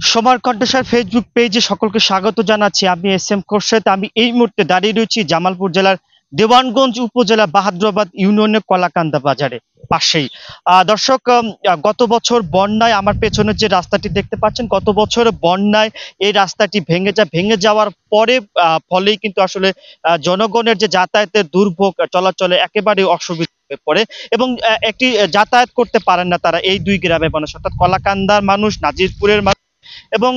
সবার কণ্ঠস্বর ফেসবুক পেজে সকলকে স্বাগত জানাচ্ছি। আমি এস এম খোরশেদ। আমি এই মুহূর্তে দাঁড়িয়ে রয়েছি জামালপুর জেলার দেওয়ানগঞ্জ উপজেলা বাহাদুরাবাদ ইউনিয়নের কলাকান্দা বাজারে পাশেই। দর্শক, গত বছর বন্যায় আমার পেছনে যে রাস্তাটি দেখতে পাচ্ছেন, গত বছর বন্যায় এই রাস্তাটি ভেঙে যাওয়ার পরে ফলেই কিন্তু আসলে জনগণের যে যাতায়াতের দুর্ভোগ, চলাচলে একেবারে অসুবিধা হয়ে পড়ে এবং একটি যাতায়াত করতে পারেন না তারা এই দুই গ্রামের মানুষ, অর্থাৎ কলাকান্দার মানুষ, নাজিরপুরের মানুষ এবং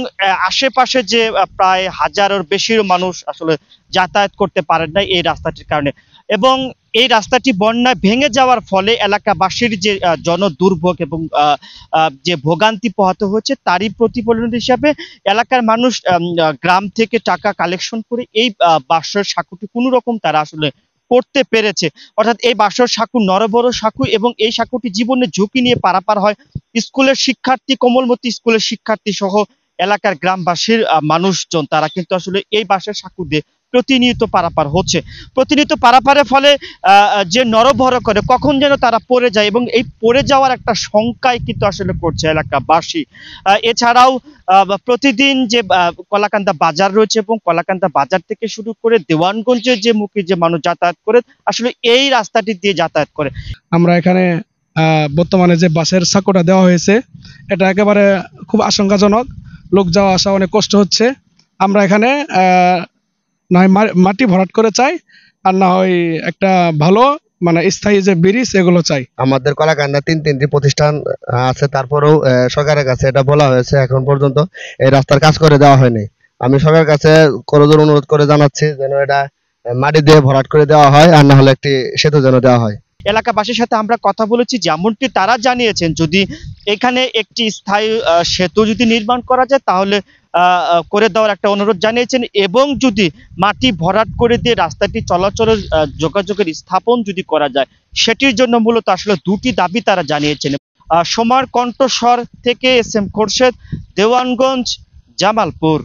আশেপাশে যে প্রায় হাজারের বেশির মানুষ আসলে যাতায়াত করতে পারেন না এই রাস্তাটির কারণে। এবং এই রাস্তাটি বন্যায় ভেঙে যাওয়ার ফলে এলাকাবাসীর যে জনদুর্ভোগ এবং যে ভোগান্তি পোহাতে হয়েছে তারই প্রতিফলন হিসাবে এলাকার মানুষ গ্রাম থেকে টাকা কালেকশন করে এই বাঁশের সাঁকুটি কোনো রকম তারা আসলে করতে পেরেছে। অর্থাৎ এই বাঁশের সাঁকু নরবড় সাঁকু এবং এই সাঁকুটি জীবনের ঝুঁকি নিয়ে পারাপার হয় স্কুলের শিক্ষার্থী, কোমলমতি স্কুলের শিক্ষার্থী সহ এলাকার গ্রামবাসীর মানুষজন তারা কিন্তু আসলে এই বাঁশের সাঁকু দিয়ে প্রতিনিয়ত পারাপার হচ্ছে। প্রতিনিয়ত পারাপারের ফলে যে নরভর করে কখন যেন তারা পড়ে যায় এবং এই পড়ে যাওয়ার একটা শঙ্কায় কিন্তু আসলে করছে এলাকাবাসী। এছাড়াও প্রতিদিন যে কলাকান্দা বাজার রয়েছে এবং কলাকান্দা বাজার থেকে শুরু করে দেওয়ানগঞ্জের যে মুখে যে মানুষ যাতায়াত করে আসলে এই রাস্তাটি দিয়ে যাতায়াত করে। আমরা এখানে বর্তমানে যে বাসের সাঁকোটা দেওয়া হয়েছে এটা একেবারে খুব আশঙ্কাজনক। লোক যাওয়া আসা অনেক কষ্ট হচ্ছে। আমরা এখানে না হয় মাটি ভরাট করে চাই, আর না হয় একটা ভালো মানে স্থায়ী যে ব্রিজ এগুলো চাই। আমাদের কলাকান্দা তিনটি প্রতিষ্ঠান আছে, তারপরেও সরকারের কাছে এটা বলা হয়েছে, এখন পর্যন্ত এই রাস্তার কাজ করে দেওয়া হয়নি। আমি সরকারের কাছে করজোড় অনুরোধ করে জানাচ্ছি যেন এটা মাটি দিয়ে ভরাট করে দেওয়া হয়, আর না হলে একটি সেতু যেন দেওয়া হয়। এলাকাবাসীর সাথে আমরা কথা বলেছি, যেমনটি তারা জানিয়েছেন যদি এখানে একটি স্থায়ী সেতু যদি নির্মাণ করা যায় তাহলে করে দেওয়ার একটা অনুরোধ জানিয়েছেন এবং যদি মাটি ভরাট করে দিয়ে রাস্তাটি চলাচলের যোগাযোগের স্থাপন যদি করা যায় সেটির জন্য মূলত আসলে দুটি দাবি তারা জানিয়েছেন। সমার কণ্ঠস্বর থেকে এস এম খোরশেদ, দেওয়ানগঞ্জ, জামালপুর।